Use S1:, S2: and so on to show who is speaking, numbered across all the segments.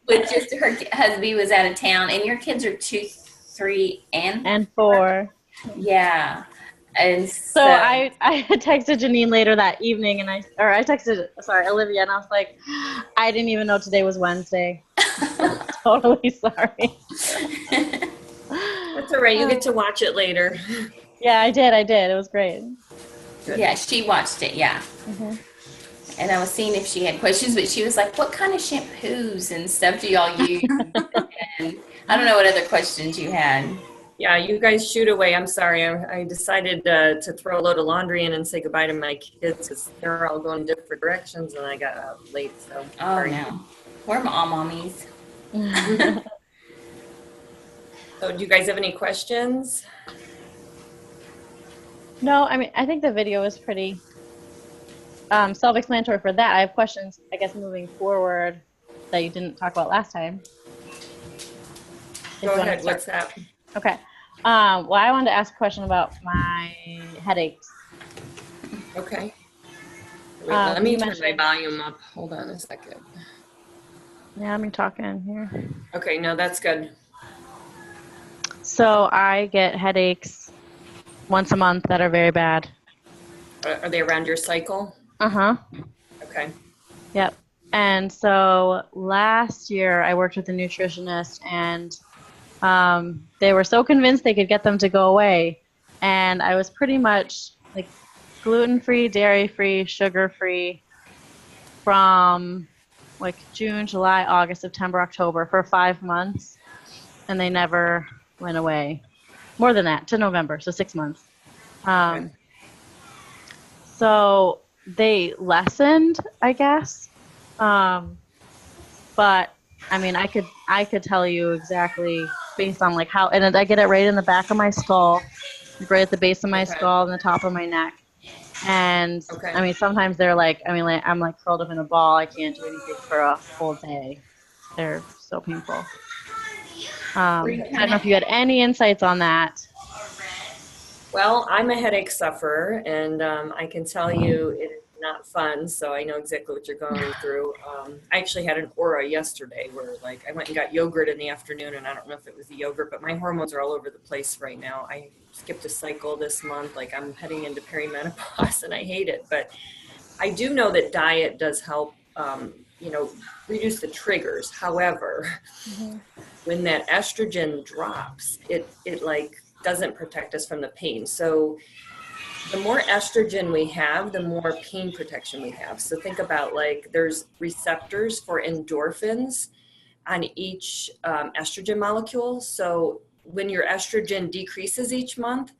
S1: with just her husband was out of town, and your kids are 2, 3, and
S2: And 4.
S1: yeah, and
S2: So
S1: so
S2: I had texted Janine later that evening, and I texted, sorry, Olivia, and I was like, I didn't even know today was Wednesday. So totally sorry.
S3: That's all right. You get to watch it later.
S2: Yeah, I did. It was great.
S3: Good.
S1: yeah, she watched it. Yeah,
S2: Hmm.
S1: and I was seeing if she had questions, but she was like, "What kind of shampoos and stuff do y'all use?" And I don't know what other questions you had.
S3: Yeah, you guys shoot away. I'm sorry. I decided to throw a load of laundry in and say goodbye to my kids because they're all going different directions, and I got out late. So
S1: Oh
S3: sorry.
S1: no, we're all mommies.
S3: So do you guys have any questions?
S2: No, I mean, I think the video is pretty self-explanatory for that. I have questions, I guess, moving forward that you didn't talk about last time.
S3: Go ahead. What's that?
S2: Okay. Well, I wanted to ask a question about my headaches.
S3: Okay. Wait, let me turn my
S2: mentioned-
S3: volume up. Hold on a second.
S2: Yeah, I'm talking here.
S3: Okay, no, that's good.
S2: So I get headaches once a month that are very bad.
S3: Are they around your cycle?
S2: Uh-huh.
S3: Okay.
S2: Yep. And so last year I worked with a nutritionist, and they were so convinced they could get them to go away. And I was pretty much like gluten-free, dairy-free, sugar-free from like June, July, August, September, October for 5 months. And they never went away. More than that, to November, so 6 months.
S3: Okay.
S2: So they lessened, I guess. But I mean, I could tell you exactly based on like how, and I get it right in the back of my skull, like right at the base of my skull and the top of my neck. And I mean, sometimes they're like, I mean, like, I'm like curled up in a ball. I can't do anything for a full day. They're so painful. I don't know if you had any insights on that.
S3: Well, I'm a headache sufferer, and I can tell you it is not fun, so I know exactly what you're going through. I actually had an aura yesterday where, like, I went and got yogurt in the afternoon, and I don't know if it was the yogurt, but my hormones are all over the place right now. I skipped a cycle this month. Like, I'm heading into perimenopause, and I hate it. But I do know that diet does help, reduce the triggers. However, when that estrogen drops, it like doesn't protect us from the pain. So the more estrogen we have, the more pain protection we have. So think about, like, there's receptors for endorphins on each estrogen molecule. So when your estrogen decreases each month,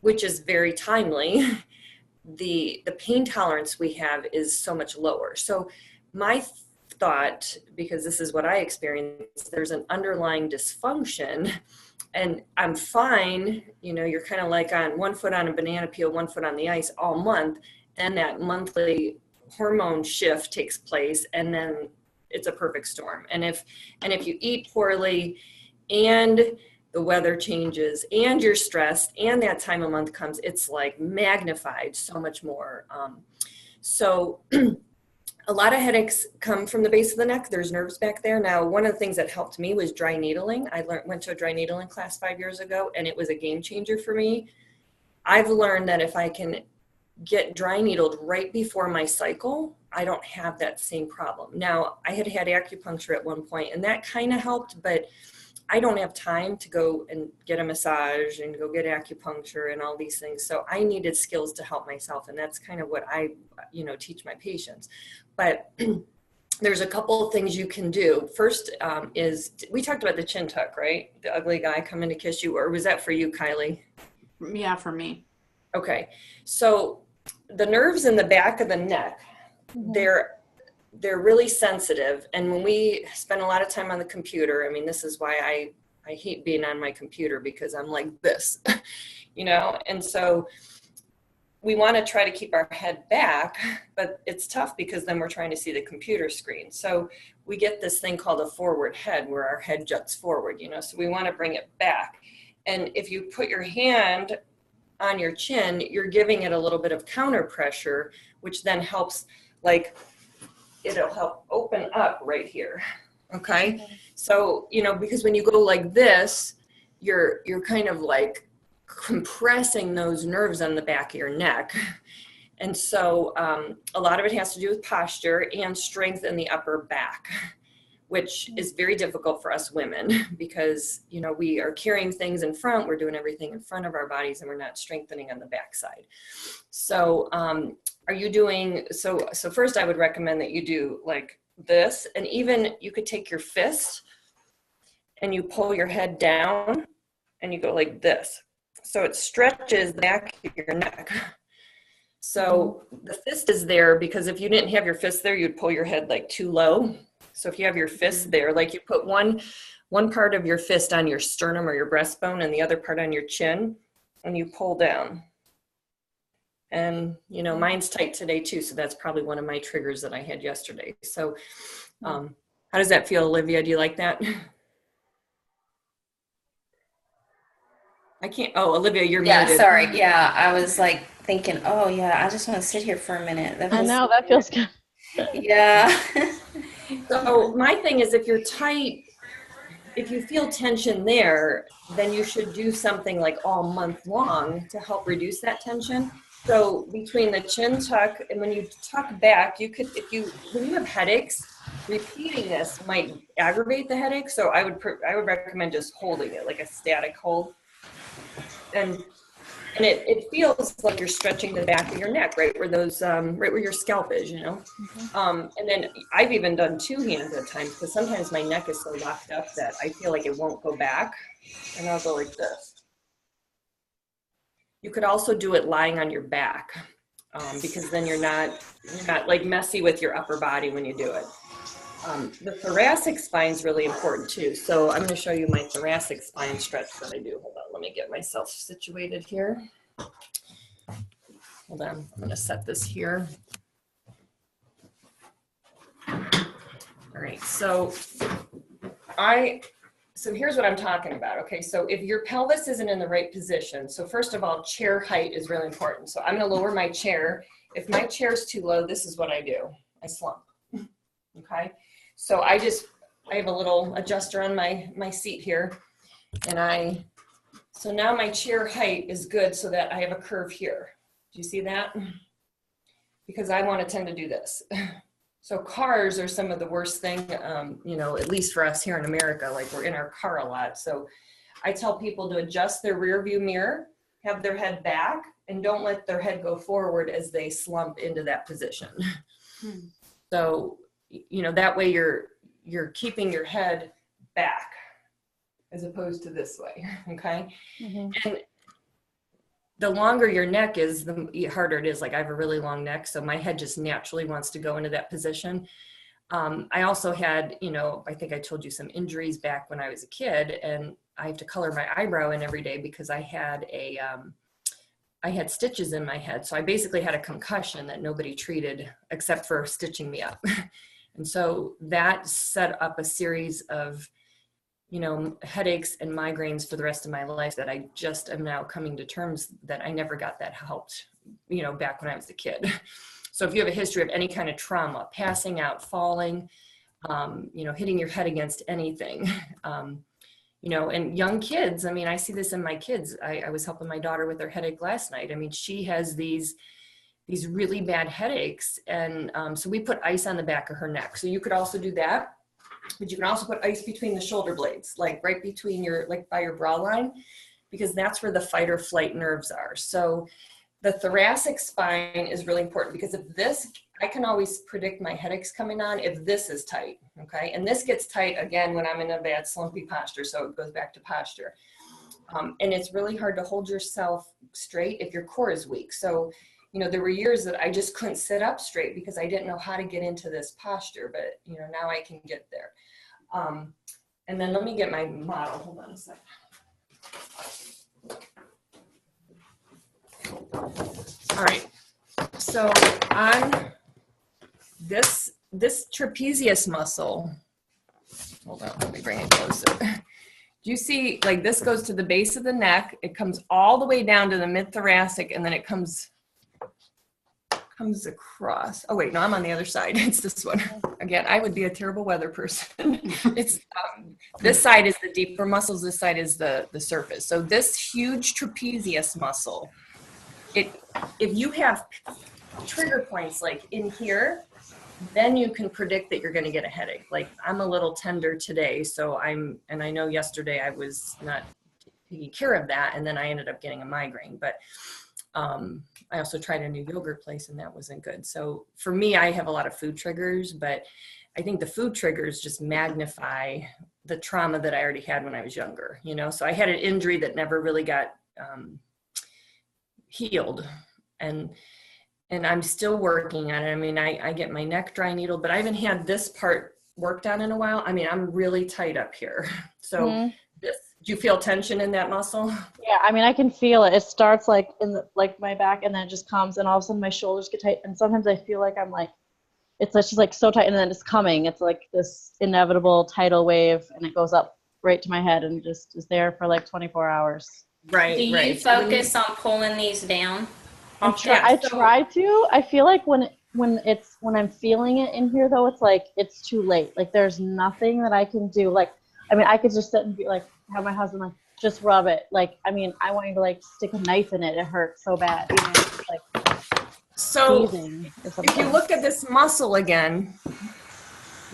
S3: which is very timely, the pain tolerance we have is so much lower. So my thought, because this is what I experienced, there's an underlying dysfunction, and I'm fine. You're kind of like on one foot on a banana peel, one foot on the ice all month. And that monthly hormone shift takes place, and then it's a perfect storm. And if you eat poorly, and the weather changes, and you're stressed, and that time of month comes, it's like magnified so much more. So a lot of headaches come from the base of the neck. There's nerves back there. Now, one of the things that helped me was dry needling. I went to a dry needling class 5 years ago, and it was a game changer for me. I've learned that if I can get dry needled right before my cycle, I don't have that same problem. Now, I had acupuncture at one point, and that kind of helped, but I don't have time to go and get a massage and go get acupuncture and all these things. So I needed skills to help myself. And that's kind of what I, teach my patients. But there's a couple of things you can do. First is, we talked about the chin tuck, right? The ugly guy coming to kiss you, or was that for you, Kylie?
S4: Yeah, for me.
S3: Okay. So the nerves in the back of the neck, they're really sensitive. And when we spend a lot of time on the computer, I mean, this is why I hate being on my computer, because I'm like this, and so we want to try to keep our head back, but it's tough because then we're trying to see the computer screen. So we get this thing called a forward head where our head juts forward, so we want to bring it back. And if you put your hand on your chin, you're giving it a little bit of counter pressure, which then helps, like, it'll help open up right here. Okay. So, because when you go like this, you're kind of like compressing those nerves on the back of your neck. And so a lot of it has to do with posture and strength in the upper back, which is very difficult for us women because, we are carrying things in front, we're doing everything in front of our bodies, and we're not strengthening on the backside. So are you doing, so first I would recommend that you do like this, and even you could take your fist and you pull your head down and you go like this. So it stretches the back of your neck. So the fist is there because if you didn't have your fist there, you'd pull your head like too low. So if you have your fist there, like you put one part of your fist on your sternum or your breastbone and the other part on your chin, and you pull down. And, mine's tight today too. So that's probably one of my triggers that I had yesterday. So how does that feel, Olivia? Do you like that? I can't, Olivia, you're
S1: Yeah,
S3: muted.
S1: sorry. Yeah, I was like thinking, oh yeah, I just want to sit here for a minute.
S2: I know, that feels good.
S1: Yeah.
S3: So my thing is, if you're tight, if you feel tension there, then you should do something like all month long to help reduce that tension. So between the chin tuck and when you tuck back, you could, when you have headaches, repeating this might aggravate the headache. So I would recommend just holding it like a static hold. And it feels like you're stretching the back of your neck, right where those, right where your scalp is, And then I've even done two hands at times because sometimes my neck is so locked up that I feel like it won't go back. And I'll go like this. You could also do it lying on your back because then you're not like messy with your upper body when you do it. The thoracic spine is really important too. So I'm going to show you my thoracic spine stretch that I do. Hold on, let me get myself situated here. Hold on, I'm going to set this here. All right, so here's what I'm talking about. Okay, so if your pelvis isn't in the right position, so first of all, chair height is really important. So I'm going to lower my chair. If my chair is too low, this is what I do. I slump. Okay. So I have a little adjuster on my seat here, and so now my chair height is good so that I have a curve here. Do you see that? Because I want to tend to do this. So cars are some of the worst thing, at least for us here in America, like we're in our car a lot. So I tell people to adjust their rear view mirror, have their head back, and don't let their head go forward as they slump into that position. So that way you're keeping your head back as opposed to this way, okay? And the longer your neck is, the harder it is. Like I have a really long neck, so my head just naturally wants to go into that position. I also had, I think I told you some injuries back when I was a kid, and I have to color my eyebrow in every day because I had I had stitches in my head. So I basically had a concussion that nobody treated except for stitching me up. And so that set up a series of, headaches and migraines for the rest of my life that I just am now coming to terms that I never got that helped, back when I was a kid. So if you have a history of any kind of trauma, passing out, falling, hitting your head against anything, and young kids, I see this in my kids. I was helping my daughter with her headache last night. She has these really bad headaches. And so we put ice on the back of her neck. So you could also do that, but you can also put ice between the shoulder blades, like right between by your bra line, because that's where the fight or flight nerves are. So the thoracic spine is really important because I can always predict my headaches coming on if this is tight, okay? And this gets tight again when I'm in a bad slumpy posture, so it goes back to posture. And it's really hard to hold yourself straight if your core is weak. So there were years that I just couldn't sit up straight because I didn't know how to get into this posture, but now I can get there. And then let me get my model. Hold on a second. All right. So on this trapezius muscle, hold on, let me bring it closer. Do you see, like this goes to the base of the neck, it comes all the way down to the mid-thoracic, and then it comes comes across. Oh wait, no, I'm on the other side. It's this one. Again, I would be a terrible weather person. It's this side is the deeper muscles. This side is the surface. So this huge trapezius muscle, if you have trigger points like in here, then you can predict that you're going to get a headache. Like I'm a little tender today, so and I know yesterday I was not taking care of that, and then I ended up getting a migraine. But I also tried a new yogurt place, and that wasn't good. So for me, I have a lot of food triggers, but I think the food triggers just magnify the trauma that I already had when I was younger. You know, so I had an injury that never really got healed, and I'm still working on it. I mean, I get my neck dry needle, but I haven't had this part worked on in a while. I mean, I'm really tight up here. So do you feel tension in that muscle?
S2: Yeah, I mean, I can feel it. It starts like in my back, and then it just comes, and all of a sudden my shoulders get tight, and sometimes I feel like I'm like, it's just like so tight, and then it's coming. It's like this inevitable tidal wave, and it goes up right to my head and just is there for like 24 hours.
S3: Right.
S1: Do you focus on pulling these down?
S2: I try to. I feel like when I'm feeling it in here though, it's like it's too late. Like there's nothing that I can do. Like, I mean, I could just sit and be like, have my husband like just rub it. Like, I mean, I want you to like stick a knife in it. It hurts so bad. You know, it's like
S3: so if you look at this muscle again,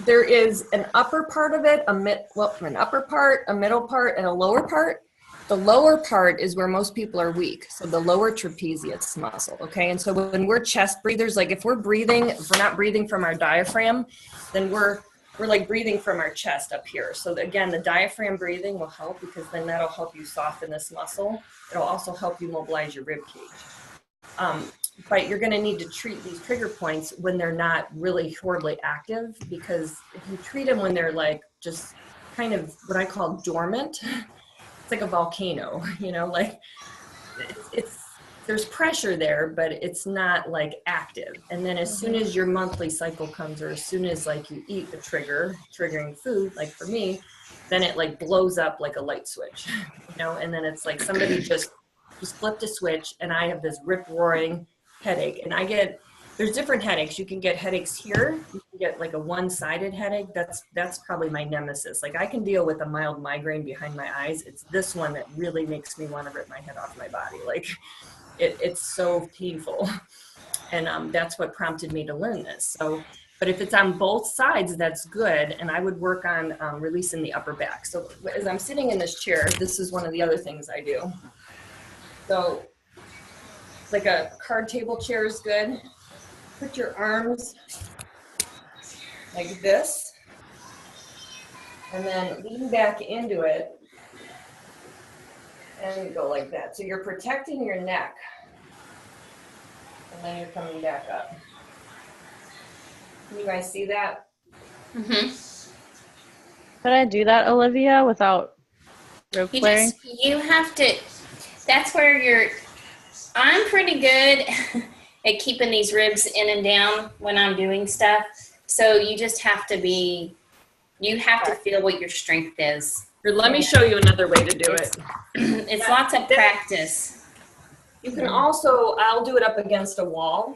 S3: there is an upper part of it, an upper part, a middle part, and a lower part. The lower part is where most people are weak. So the lower trapezius muscle, okay? And so when we're chest breathers, like if we're not breathing from our diaphragm, then we're like breathing from our chest up here. So again, the diaphragm breathing will help because then that'll help you soften this muscle. It'll also help you mobilize your rib cage. But you're gonna need to treat these trigger points when they're not really horribly active, because if you treat them when they're like just kind of what I call dormant, it's like a volcano, you know, like there's pressure there, but it's not like active. And then as soon as your monthly cycle comes, or as soon as like you eat the triggering food, like for me, then it like blows up like a light switch, you know, and then it's like somebody just flipped a switch and I have this rip-roaring headache. And there's different headaches. You can get headaches here. You can get like a one-sided headache. That's probably my nemesis. Like I can deal with a mild migraine behind my eyes. It's this one that really makes me want to rip my head off my body. Like it's so painful. And that's what prompted me to learn this. So, but if it's on both sides, that's good. And I would work on releasing the upper back. So as I'm sitting in this chair, this is one of the other things I do. So like a card table chair is good. Put your arms like this, and then lean back into it, and go like that. So you're protecting your neck, and then you're coming back up. Can you guys see that?
S1: Mm-hmm.
S2: Could I do that, Olivia, without rope flaring?
S1: You have to, that's where I'm pretty good at keeping these ribs in and down when I'm doing stuff. So you just have to feel what your strength is.
S3: Here, let me show you another way to do it.
S1: It's lots of practice.
S3: You can also, I'll do it up against a wall.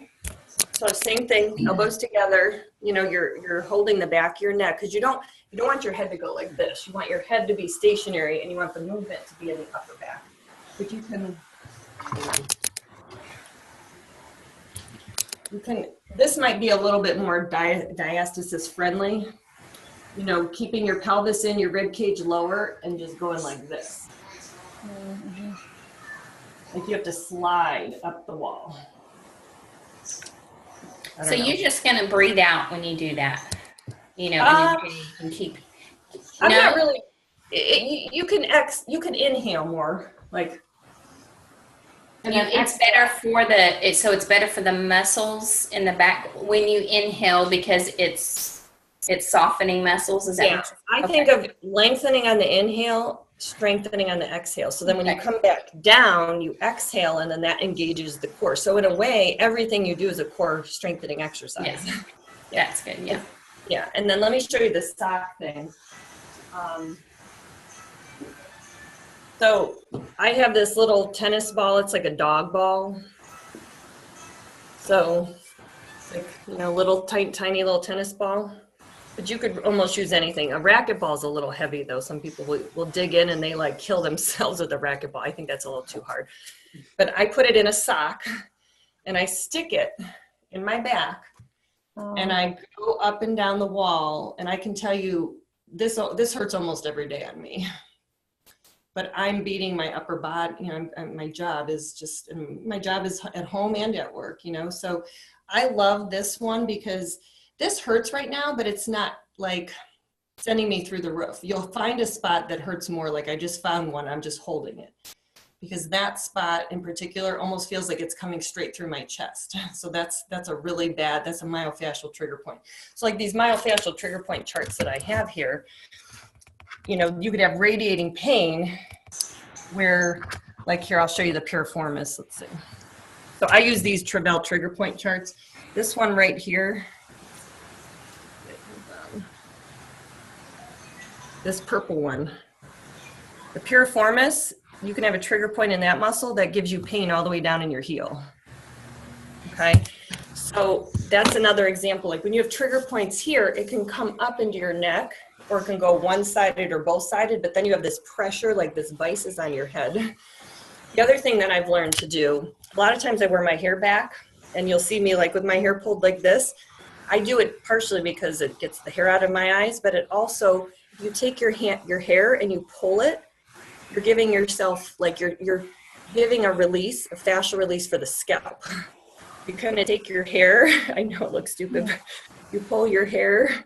S3: So same thing, elbows together, you know, you're holding the back of your neck, because you don't want your head to go like this. You want your head to be stationary, and you want the movement to be in the upper back. But you can, this might be a little bit more diastasis friendly, you know, keeping your pelvis in, your rib cage lower, and just going like this. Mm-hmm. Like you have to slide up the wall.
S1: So you're just going to breathe out when you do that, you know, and you can keep.
S3: I'm not really. You can inhale more, like.
S1: It's better for the muscles in the back when you inhale, because it's softening muscles. Is that?
S3: Yeah, I think of lengthening on the inhale, strengthening on the exhale. So then when you come back down, you exhale, and then that engages the core. So in a way, everything you do is a core strengthening exercise.
S1: Yeah. That's good. Yeah.
S3: Yeah, and then let me show you the sock thing. So I have this little tennis ball. It's like a dog ball. So Like, little tiny little tennis ball. But you could almost use anything. A racquetball is a little heavy though. Some people will dig in and they like kill themselves with a racquetball. I think that's a little too hard. But I put it in a sock and I stick it in my back and I go up and down the wall. And I can tell you this hurts almost every day on me. But I'm beating my upper body. My job is at home and at work, So I love this one because this hurts right now, but it's not like sending me through the roof. You'll find a spot that hurts more. Like I just found one, I'm just holding it. Because that spot in particular almost feels like it's coming straight through my chest. So that's a myofascial trigger point. So like these myofascial trigger point charts that I have here, you could have radiating pain where, like here, I'll show you the piriformis, let's see. So I use these Travell trigger point charts. This one right here, this purple one, the piriformis, you can have a trigger point in that muscle that gives you pain all the way down in your heel. Okay, so that's another example. Like when you have trigger points here, it can come up into your neck or it can go one-sided or both-sided, but then you have this pressure, like this vice is on your head. The other thing that I've learned to do, a lot of times I wear my hair back and you'll see me like with my hair pulled like this. I do it partially because it gets the hair out of my eyes, but it also, if you take your hair and you pull it, you're giving yourself, like you're giving a release, a fascial release for the scalp. You kind of take your hair, I know it looks stupid, but you pull your hair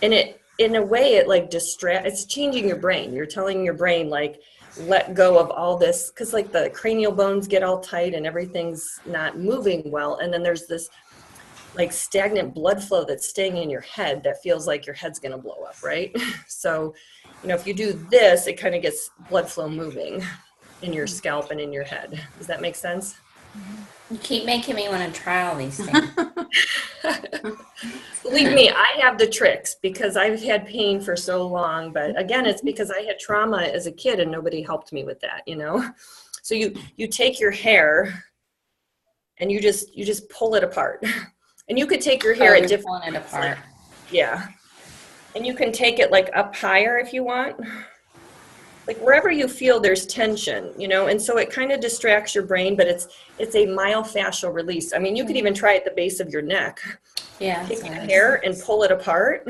S3: and it, in a way, it like it's changing your brain. You're telling your brain like, let go of all this, because like the cranial bones get all tight and everything's not moving well. And then there's this like stagnant blood flow that's staying in your head that feels like your head's going to blow up, right? So, if you do this, it kind of gets blood flow moving in your scalp and in your head. Does that make sense?
S1: You keep making me want to try all these things.
S3: Believe me, I have the tricks because I've had pain for so long. But again, it's because I had trauma as a kid and nobody helped me with that, So you take your hair and you just pull it apart. And you could take your hair at different
S1: pulling it apart.
S3: Yeah. And you can take it like up higher if you want. Like wherever you feel there's tension, and so it kind of distracts your brain, but it's a myofascial release. I mean, you could even try at the base of your neck.
S1: Yeah.
S3: Take your hair and pull it apart.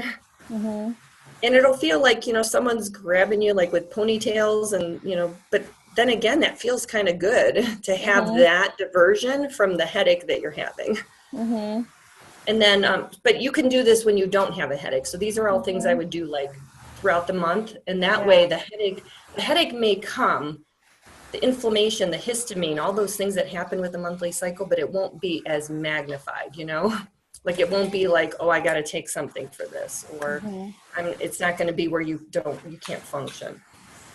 S3: Mm-hmm. And it'll feel like, someone's grabbing you like with ponytails and, but then again, that feels kind of good to have that diversion from the headache that you're having. Mm-hmm. And then, but you can do this when you don't have a headache. So these are all things I would do like throughout the month. And that way the headache may come, the inflammation, the histamine, all those things that happen with the monthly cycle, but it won't be as magnified, like it won't be like, oh, I got to take something for this, or it's not going to be where you can't function.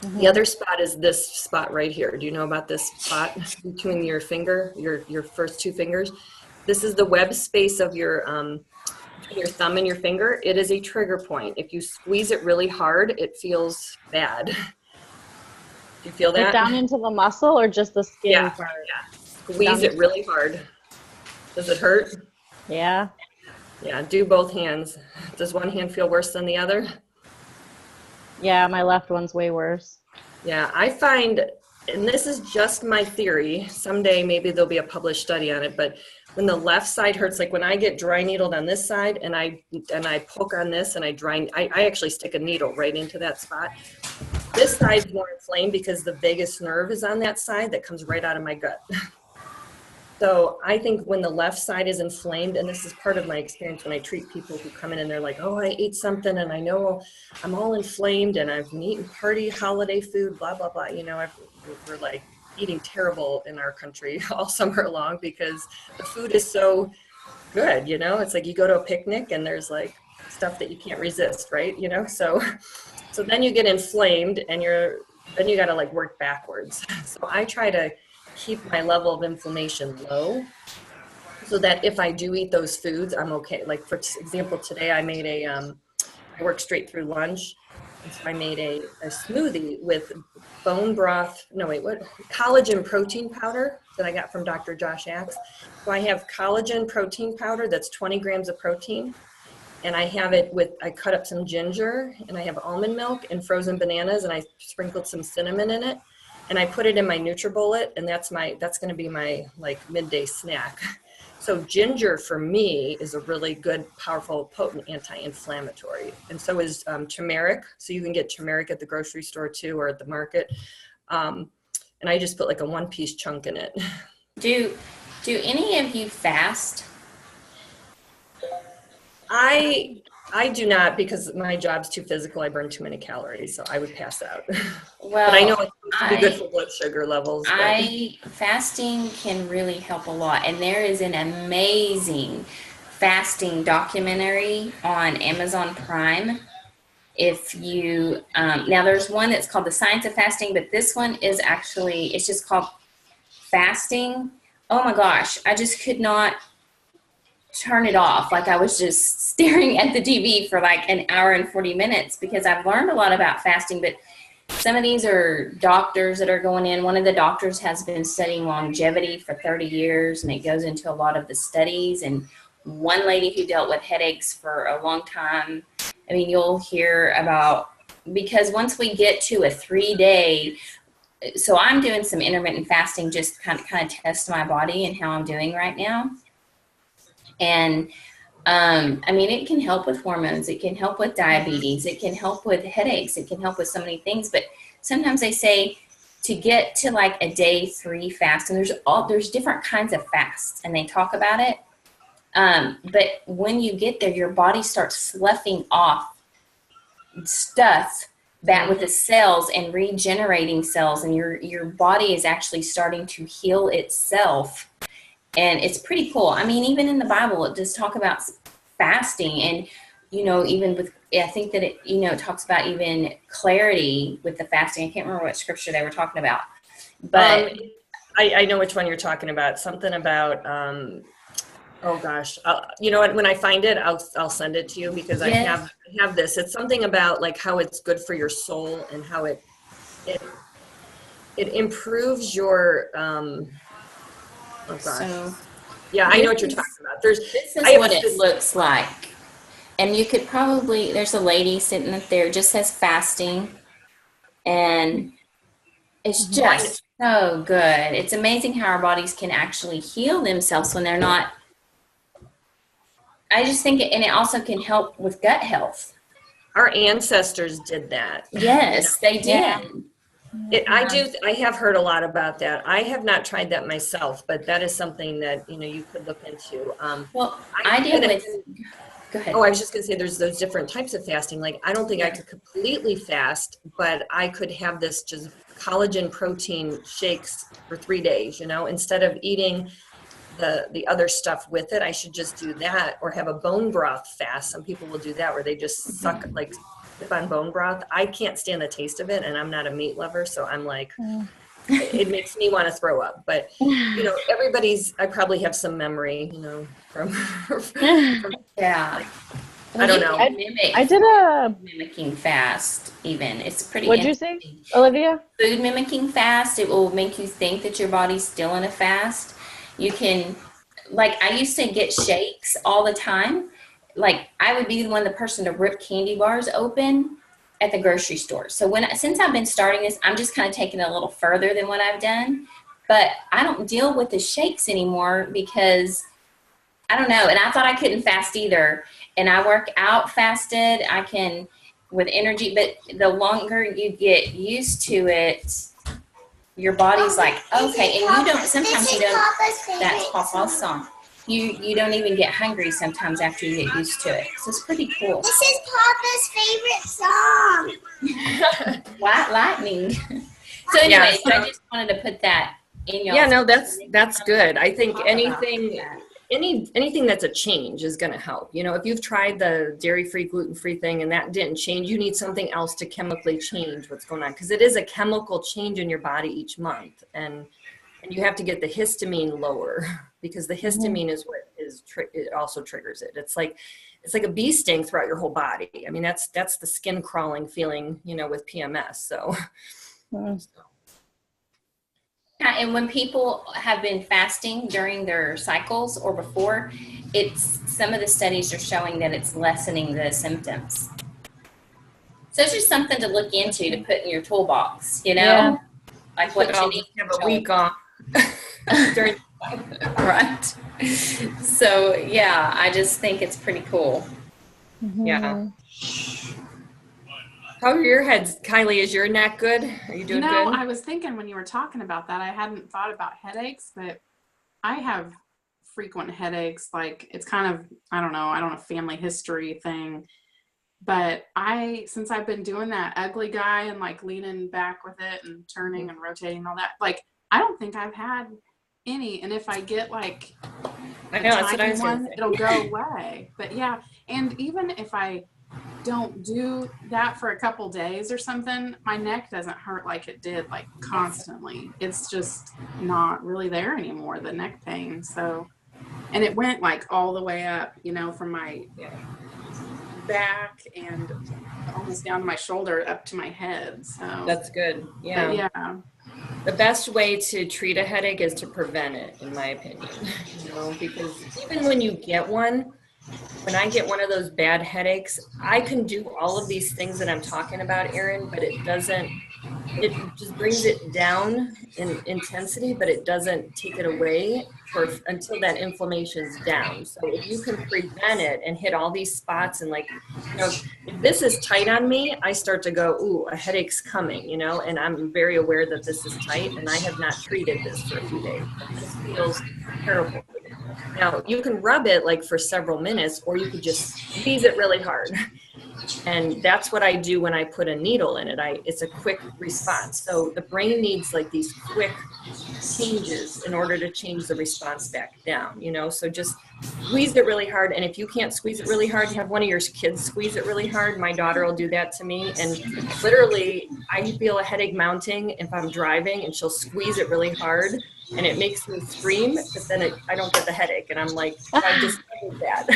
S3: Mm-hmm. The other spot is this spot right here. Do you know about this spot between your finger, your first two fingers? This is the web space of your thumb and your finger. It is a trigger point. If you squeeze it really hard, it feels bad. Do you feel that?
S2: Like down into the muscle or just the skin part?
S3: Yeah. Squeeze it really hard. Does it hurt?
S2: Yeah.
S3: Yeah, do both hands. Does one hand feel worse than the other?
S2: Yeah, my left one's way worse.
S3: Yeah, I find, and this is just my theory, someday maybe there'll be a published study on it, but when the left side hurts, like when I get dry needled on this side and I poke on this and I actually stick a needle right into that spot. This side's more inflamed because the vagus nerve is on that side that comes right out of my gut. So I think when the left side is inflamed, and this is part of my experience when I treat people who come in and they're like, oh, I ate something and I know I'm all inflamed and I've been eating party holiday food, blah, blah, blah. We're like eating terrible in our country all summer long because the food is so good, It's like you go to a picnic and there's like stuff that you can't resist, right? So then you get inflamed and then you got to like work backwards. So I try to keep my level of inflammation low so that if I do eat those foods, I'm okay. Like for example, today I made I worked straight through lunch And so I made a smoothie with collagen protein powder that I got from Dr. Josh Axe. So I have collagen protein powder that's 20 grams of protein. And I have it I cut up some ginger, and I have almond milk and frozen bananas, and I sprinkled some cinnamon in it. And I put it in my NutriBullet, and that's going to be my like midday snack. So ginger for me is a really good, powerful, potent anti-inflammatory. And so is turmeric. So you can get turmeric at the grocery store too, or at the market. And I just put like a 1-piece chunk in it.
S1: Do any of you fast?
S3: I do not, because my job's too physical. I burn too many calories, so I would pass out.
S1: Well,
S3: but I know it's supposed to be good for blood sugar levels.
S1: Fasting can really help a lot, and there is an amazing fasting documentary on Amazon Prime. If you now, there's one that's called The Science of Fasting, but this one is actually, it's just called Fasting. Oh my gosh, I just could not turn it off. Like I was just staring at the TV for like an hour and 40 minutes, because I've learned a lot about fasting, but some of these are doctors that are going in. One of the doctors has been studying longevity for 30 years, and it goes into a lot of the studies. And one lady who dealt with headaches for a long time, I mean, you'll hear about, because once we get to a 3-day, so I'm doing some intermittent fasting, just kind of test my body and how I'm doing right now. And I mean, it can help with hormones. It can help with diabetes. It can help with headaches. It can help with so many things. But sometimes they say to get to like a day 3 fast, and there's different kinds of fasts, and they talk about it. But when you get there, your body starts sloughing off stuff that with the cells and regenerating cells, and your body is actually starting to heal itself. And it's pretty cool. I mean, even in the Bible, it does talk about fasting, and, even with, I think that it talks about even clarity with the fasting. I can't remember what scripture they were talking about, but
S3: I know which one you're talking about. Something about, oh gosh, you know what? When I find it, I'll send it to you, because
S1: yes.
S3: I have this. It's something about like how it's good for your soul, and how it improves your, oh gosh.
S1: So
S3: yeah, I know what you're talking about.
S1: This is what it looks like. And you could probably, there's a lady sitting up there, just says fasting. And it's just so good. It's amazing how our bodies can actually heal themselves when they're not. I just think, and it also can help with gut health.
S3: Our ancestors did that.
S1: Yes, they did.
S3: Yeah. I have heard a lot about that. I have not tried that myself, but that is something that, you could look into.
S1: Well, I did with, go ahead.
S3: Oh, I was just going to say there's those different types of fasting. Like, I don't think I could completely fast, but I could have this just collagen protein shakes for 3 days, instead of eating the other stuff with it. I should just do that, or have a bone broth fast. Some people will do that, where they just suck, like, sip on bone broth. I can't stand the taste of it, and I'm not a meat lover, so I'm like, it makes me want to throw up. But I probably have some memory, from
S1: yeah.
S3: I don't know.
S2: I did a
S1: mimicking fast. Even it's pretty.
S2: What'd you say, Olivia?
S1: Food mimicking fast. It will make you think that your body's still in a fast. You can, like, I used to get shakes all the time. Like, I would be the person to rip candy bars open at the grocery store. So since I've been starting this, I'm just kind of taking it a little further than what I've done. But I don't deal with the shakes anymore, because I don't know. And I thought I couldn't fast either. And I work out fasted. I can with energy, but the longer you get used to it, your body's like, okay. And sometimes you don't, that's Papa's song. You don't even get hungry sometimes after you get used to it. So it's pretty cool.
S5: This is Papa's favorite song.
S1: White lightning. So anyways, I just wanted to put that in your.
S3: Yeah, no, that's good. I think anything that's a change is going to help. If you've tried the dairy-free, gluten-free thing and that didn't change, you need something else to chemically change what's going on, because it is a chemical change in your body each month, and you have to get the histamine lower, because the histamine is what it also triggers it. It's like a bee sting throughout your whole body. I mean, that's the skin crawling feeling, with PMS. So.
S1: Yeah, and when people have been fasting during their cycles or before, some of the studies are showing that it's lessening the symptoms. So it's just something to look into to put in your toolbox,
S2: Yeah.
S1: like what you need.
S3: Have a week off during.
S1: Right. So yeah, I just think it's pretty cool.
S3: Yeah. How are your heads, Kylie? Is your neck good? Are you doing good?
S4: I was thinking when you were talking about that, I hadn't thought about headaches, but I have frequent headaches. Like it's kind of, I don't know, family history thing. But since I've been doing that ugly guy and like leaning back with it and turning and rotating and all that, like I don't think I've had any. And if I get like
S3: I know, that's what I was
S4: one,
S3: gonna say.
S4: it'll go away. But yeah, and even if I don't do that for a couple days or something, my neck doesn't hurt like it did like constantly. It's just not really there anymore, the neck pain. So, and it went like all the way up, from my back and almost down to my shoulder up to my head. So
S3: that's good. Yeah.
S4: But yeah.
S3: The best way to treat a headache is to prevent it, in my opinion. Because even when you get one, when I get one of those bad headaches, I can do all of these things that I'm talking about, Erin, but it just brings it down in intensity, but it doesn't take it away until that inflammation's down. So if you can prevent it and hit all these spots and if this is tight on me, I start to go, ooh, a headache's coming, and I'm very aware that this is tight and I have not treated this for a few days. This feels terrible. Now you can rub it like for several minutes, or you could just squeeze it really hard. And that's what I do when I put a needle in it. It's a quick response. So the brain needs like these quick changes in order to change the response back down, so just squeeze it really hard. And if you can't squeeze it really hard, have one of your kids squeeze it really hard. My daughter will do that to me. And literally I feel a headache mounting if I'm driving, and she'll squeeze it really hard. And it makes me scream, but then I don't get the headache. And I'm like, I just did that.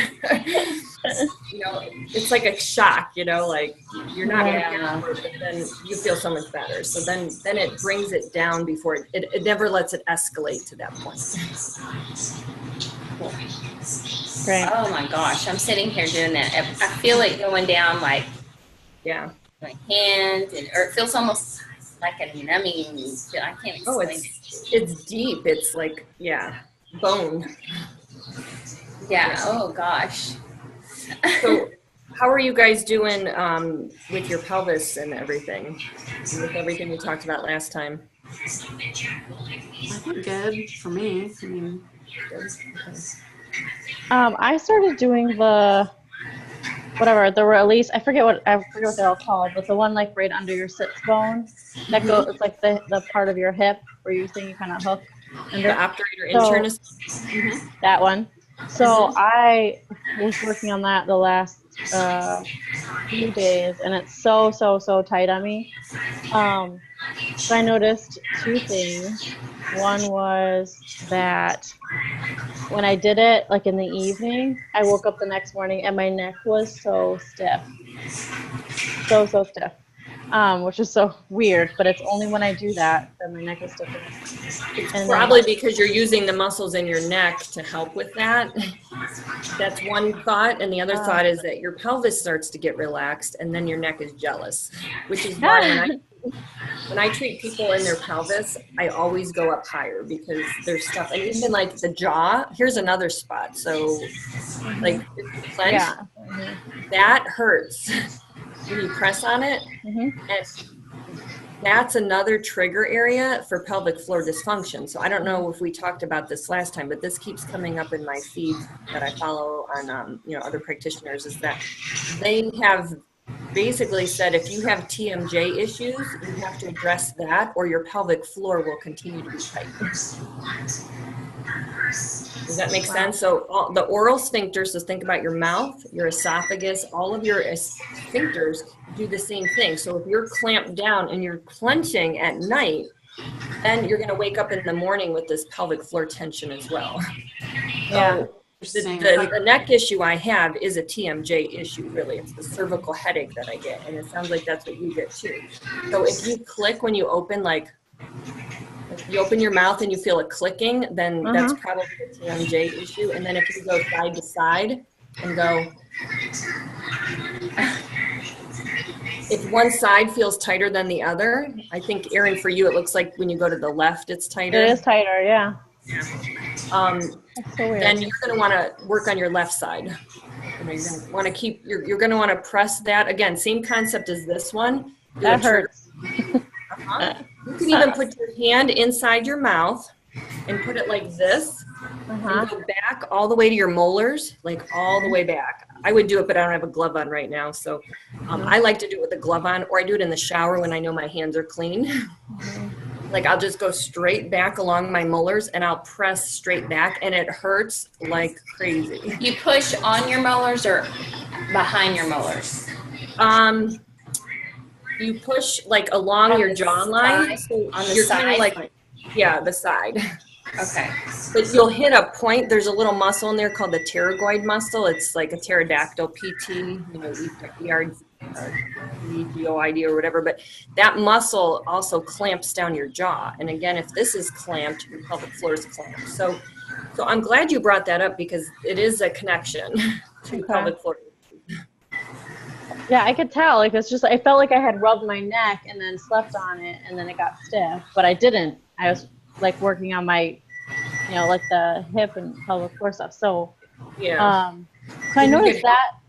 S3: It's like a shock, like you're not prepared for it, but then you feel so much better. So then it brings it down before it never lets it escalate to that point.
S2: Great.
S1: Oh my gosh, I'm sitting here doing that. I feel it going down like
S3: my
S1: hand, or it feels almost like a numbing. I can't explain it.
S3: It's deep. It's like, bone.
S1: Yeah. Oh gosh.
S3: So how are you guys doing with your pelvis and everything? With everything we talked about last time?
S4: I think good for me. I mean,
S2: I started doing the release. I forget what they're all called, but the one like right under your sits bone that goes. It's like the part of your hip where you kind of hook.
S3: And the obturator internus.
S2: That one. So I was working on that the last few days, and it's so tight on me. So I noticed two things. One was that when I did it, like in the evening, I woke up the next morning and my neck was so stiff. So stiff. Which is so weird, but it's only when I do that my neck is stiff.
S3: It's probably because you're using the muscles in your neck to help with that. That's one thought. And the other thought is that your pelvis starts to get relaxed and then your neck is jealous, which is why when I treat people in their pelvis, I always go up higher because there's stuff, and even like the jaw, here's another spot. So like clench, that hurts when you press on it. And that's another trigger area for pelvic floor dysfunction. So I don't know if we talked about this last time, but this keeps coming up in my feed that I follow on other practitioners, is that they have basically said if you have TMJ issues, you have to address that or your pelvic floor will continue to be tight. Does that make sense? So the oral sphincters, so think about your mouth, your esophagus, all of your sphincters do the same thing. So if you're clamped down and you're clenching at night, then you're going to wake up in the morning with this pelvic floor tension as well. So
S4: Interesting.
S3: The neck issue I have is a TMJ issue, really. It's the cervical headache that I get, and it sounds like that's what you get too. So if you click when you open, like you open your mouth and you feel it clicking, then that's probably a TMJ issue. And then if you go side to side and go, if one side feels tighter than the other, I think, Erin, for you, it looks like when you go to the left, it's tighter.
S2: It is tighter, yeah.
S3: That's
S2: so weird.
S3: Then you're going to want to work on your left side. You're going to want to keep, you're going to want to press that. Again, same concept as this one.
S2: That hurts.
S3: You can even put your hand inside your mouth and put it like this and go back all the way to your molars, like all the way back. I would do it, but I don't have a glove on right now. So I like to do it with a glove on, or I do it in the shower when I know my hands are clean. Like I'll just go straight back along my molars and I'll press straight back, and it hurts like crazy.
S1: You push on your molars or behind your molars?
S3: You push like along your jawline. So
S1: on the
S3: you're
S1: side?
S3: kind of like, yeah, the side.
S1: Okay.
S3: But you'll hit a point. There's a little muscle in there called the pterygoid muscle. It's like a pterodactyl, PT, ERGOID or whatever. But that muscle also clamps down your jaw. And again, if this is clamped, your pelvic floor is clamped. So I'm glad you brought that up, because it is a connection to pelvic floor.
S2: Yeah, I could tell. Like, it's just, I felt like I had rubbed my neck and then slept on it, and then it got stiff. But I didn't. I was like working on my, like the hip and pelvic floor stuff. So,
S3: yeah.
S2: So I noticed that.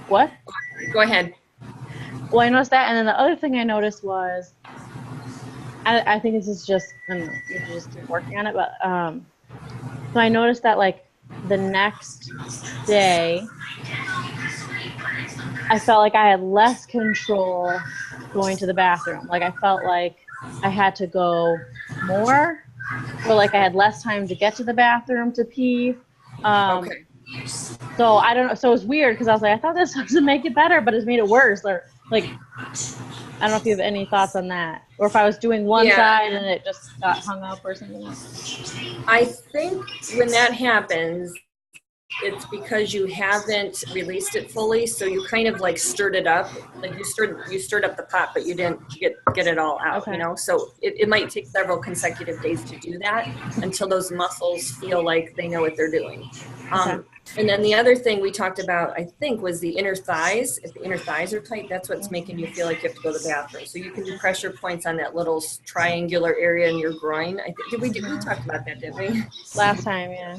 S2: What?
S3: Go ahead.
S2: Well, I noticed that, and then the other thing I noticed was, I think this is just, and you should just keep working on it. But so I noticed that like the next day, I felt like I had less control going to the bathroom. Like I felt like I had to go more, or like I had less time to get to the bathroom to pee.
S3: Okay.
S2: So I don't know. So it was weird, because I was like, I thought this was to make it better, but it's made it worse. Or like, I don't know if you have any thoughts on that, or if I was doing one side and it just got hung up or something.
S3: I think when that happens, it's because you haven't released it fully. So you kind of like stirred it up, like you stirred up the pot, but you didn't get it all out.
S2: Okay.
S3: So it might take several consecutive days to do that until those muscles feel like they know what they're doing. And then the other thing we talked about, I think, was the inner thighs. If the inner thighs are tight, that's what's making you feel like you have to go to the bathroom. So you can do pressure points on that little triangular area in your groin. I think we talked about that, didn't we?
S2: Last time, yeah.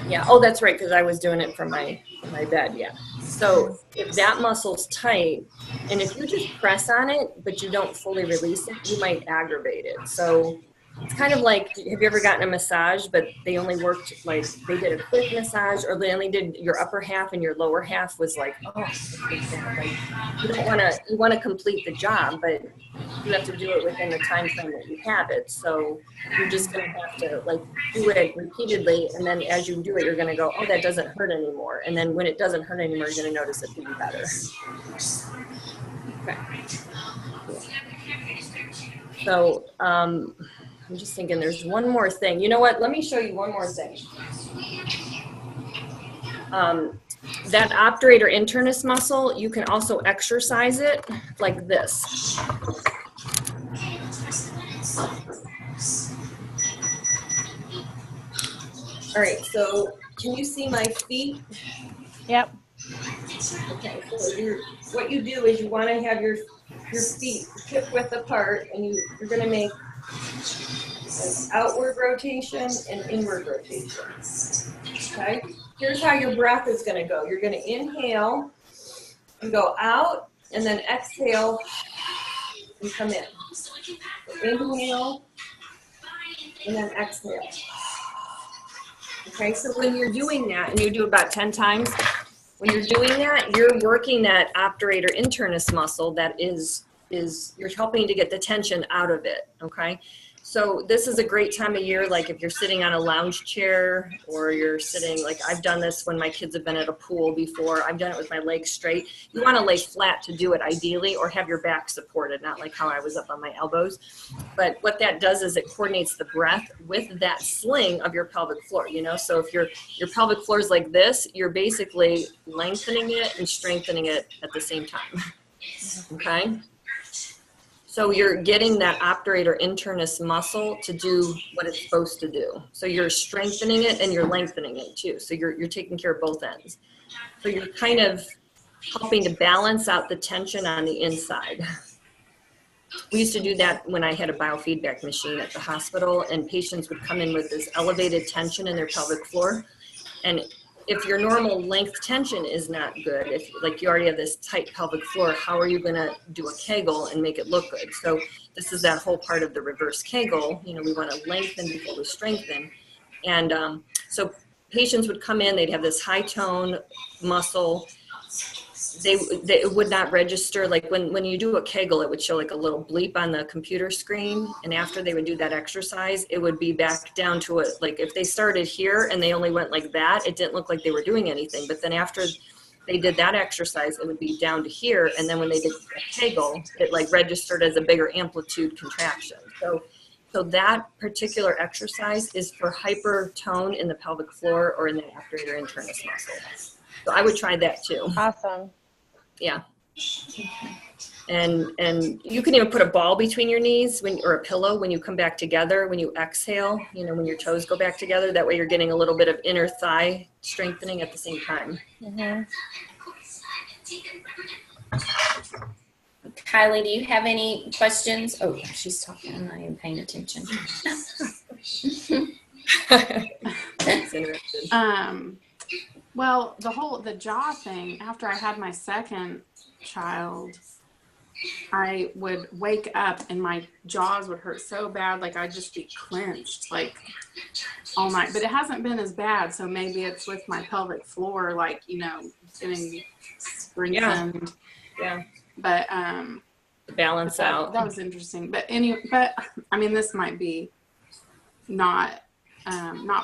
S3: Yeah. Oh, that's right, because I was doing it from my bed. Yeah. So if that muscle's tight, and if you just press on it but you don't fully release it, you might aggravate it. So it's kind of like, have you ever gotten a massage, but they only worked, like they did a quick massage, or they only did your upper half and your lower half was like, like, you want to complete the job, but you have to do it within the time frame that you have it. So you're just going to have to like do it repeatedly, and then as you do it, you're going to go, oh, that doesn't hurt anymore. And then when it doesn't hurt anymore, you're going to notice it being better. Okay. So I'm just thinking there's one more thing. You know what? Let me show you one more thing. That obturator internus muscle, you can also exercise it like this. All right, so can you see my feet?
S2: Yep.
S3: Okay, so what you do is you want to have your feet hip width apart, and you're going to make like outward rotation and inward rotation. Okay? Here's how your breath is going to go. You're going to inhale and go out, and then exhale and come in. So inhale and then exhale. Okay, so when you're doing that, and you do about 10 times, when you're doing that, you're working that obturator internus muscle that is you're helping to get the tension out of it, okay? So this is a great time of year, like if you're sitting on a lounge chair or you're sitting, like I've done this when my kids have been at a pool before. I've done it with my legs straight. You want to lay flat to do it ideally, or have your back supported, not like how I was up on my elbows. But what that does is it coordinates the breath with that sling of your pelvic floor, you know? So if your pelvic floor is like this, you're basically lengthening it and strengthening it at the same time, okay? So you're getting that obturator internus muscle to do what it's supposed to do. So you're strengthening it and you're lengthening it too. So you're taking care of both ends. So you're kind of helping to balance out the tension on the inside. We used to do that when I had a biofeedback machine at the hospital, and patients would come in with this elevated tension in their pelvic floor. And if your normal length tension is not good, if like you already have this tight pelvic floor, how are you going to do a Kegel and make it look good? So this is that whole part of the reverse Kegel. You know, we want to lengthen before we strengthen. And so patients would come in, they'd have this high tone muscle. They would not register, like when you do a Kegel, it would show like a little bleep on the computer screen, and after they would do that exercise, it would be back down to it. Like if they started here and they only went like that, it didn't look like they were doing anything. But then after they did that exercise, it would be down to here, and then when they did a Kegel, it like registered as a bigger amplitude contraction. So that particular exercise is for hypertone in the pelvic floor or in the obturator internus muscle. So I would try that too.
S2: Awesome.
S3: Yeah. And you can even put a ball between your knees or a pillow when you come back together, when you exhale, you know, when your toes go back together. That way you're getting a little bit of inner thigh strengthening at the same time.
S2: Mm-hmm.
S1: Kylie, do you have any questions? Oh, she's talking. I'm not even paying attention.
S3: That's interesting.
S4: Well, the jaw thing, after I had my second child, I would wake up and my jaws would hurt so bad, like I'd just be clenched like all night. But it hasn't been as bad, so maybe it's with my pelvic floor, like, you know, getting strengthened.
S3: Yeah.
S4: But
S3: balance out.
S4: That was interesting. But I mean, this might be not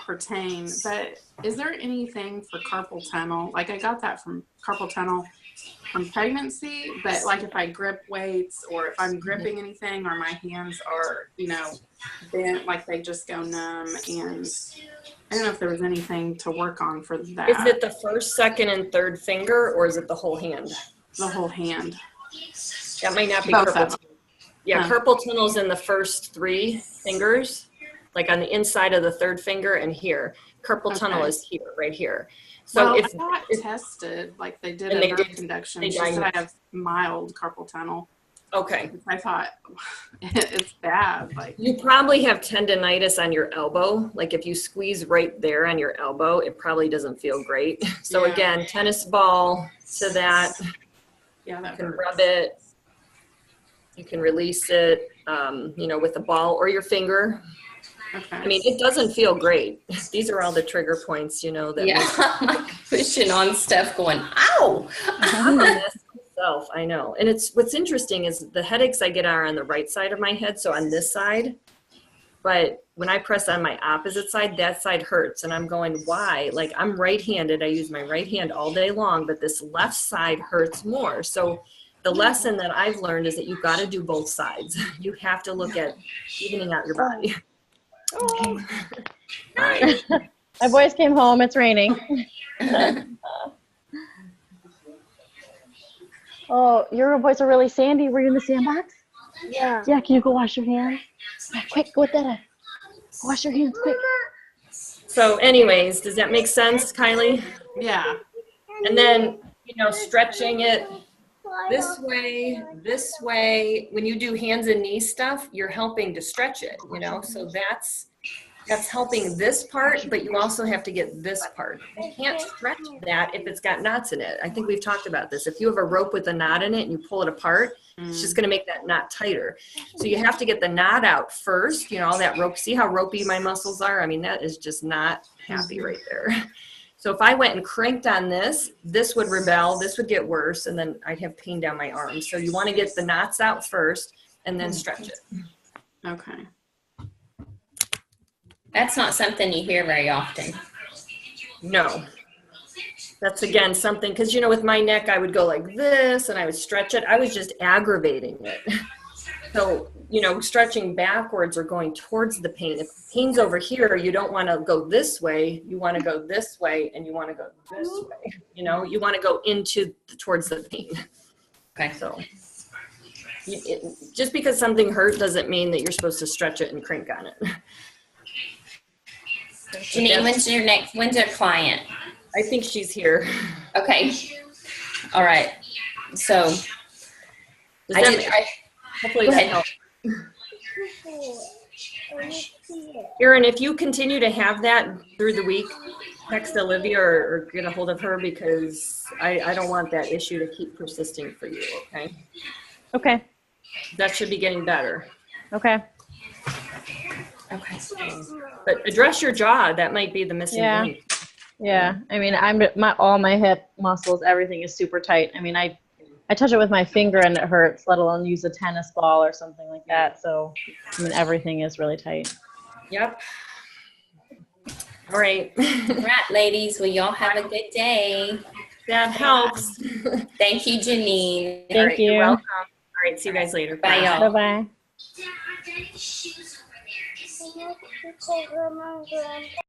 S4: pertain, but is there anything for carpal tunnel? Like I got that from carpal tunnel from pregnancy, but like if I grip weights or if I'm gripping anything or my hands are, you know, bent, like they just go numb, and I don't know if there was anything to work on for that.
S3: Is it the first, second, and third finger, or is it the whole hand?
S4: The whole hand.
S3: That might not be
S4: Both
S3: carpal
S4: of them.
S3: tunnel. Yeah, carpal tunnel's in the first 3 fingers, like on the inside of the third finger and here. Carpal tunnel is here, right here. So
S4: well,
S3: if
S4: I got tested, like they did
S3: and
S4: a
S3: they
S4: nerve
S3: did-
S4: conduction.
S3: they
S4: She said I
S3: diagnosed-
S4: have mild carpal tunnel.
S3: okay,
S4: I thought it's bad. Like
S3: you probably have tendonitis on your elbow. Like if you squeeze right there on your elbow, it probably doesn't feel great. So
S4: Yeah.
S3: again, tennis ball to that.
S4: yeah, that
S3: You can
S4: hurts.
S3: rub it. You can release it, you know, with a ball or your finger.
S4: Okay.
S3: I mean, it doesn't feel great. These are all the trigger points, you know, that
S1: Yeah, I'm like pushing on stuff going, ow.
S3: I'm a mess myself, I know. And what's interesting is the headaches I get are on the right side of my head, so on this side. But when I press on my opposite side, that side hurts. And I'm going, why? Like I'm right-handed. I use my right hand all day long, but this left side hurts more. So the lesson that I've learned is that you've got to do both sides. You have to look at evening out your body. Oh. Hi.
S2: My boys came home. It's raining. Oh, your boys are really sandy. Were you in the sandbox?
S5: Yeah.
S2: Yeah, can you go wash your hands? Yeah, quick, go with that. Go wash your hands, quick.
S3: So anyways, does that make sense, Kylie?
S4: Yeah.
S3: And then, you know, stretching it this way. When you do hands and knees stuff, you're helping to stretch it, you know, so that's helping this part, but you also have to get this part. You can't stretch that if it's got knots in it. I think we've talked about this. If you have a rope with a knot in it and you pull it apart, it's just going to make that knot tighter. So you have to get the knot out first, you know, all that rope. See how ropey my muscles are? I mean, that is just not happy right there. So if I went and cranked on this would rebel, this would get worse, and then I'd have pain down my arms. So you want to get the knots out first and then stretch it.
S4: Okay.
S1: That's not something you hear very often.
S3: No. That's again something, because with my neck, I would go like this and I would stretch it. I was just aggravating it. So, stretching backwards or going towards the pain. If the pain's over here, you don't want to go this way. You want to go this way and you want to go this way. You want to go towards the pain.
S1: Okay.
S3: So just because something hurt doesn't mean that you're supposed to stretch it and crank on it.
S1: Janine, when's your client?
S3: I think she's here.
S1: Okay. All right. So
S3: Hopefully that helps. Erin, if you continue to have that through the week, text Olivia or get a hold of her, because I don't want that issue to keep persisting for you, okay?
S2: Okay.
S3: That should be getting better.
S2: Okay.
S1: Okay.
S3: But address your jaw. That might be the missing link.
S2: Yeah. I mean, all my hip muscles, everything is super tight. I mean, I touch it with my finger and it hurts, let alone use a tennis ball or something like that. So, I mean, everything is really tight.
S3: Yep. All right.
S1: All right, ladies. Well, y'all have a good day.
S3: That helps.
S1: Thank you, Janine.
S2: Thank you.
S3: You're welcome. All right. See you guys later.
S1: Bye, y'all.
S2: Bye-bye.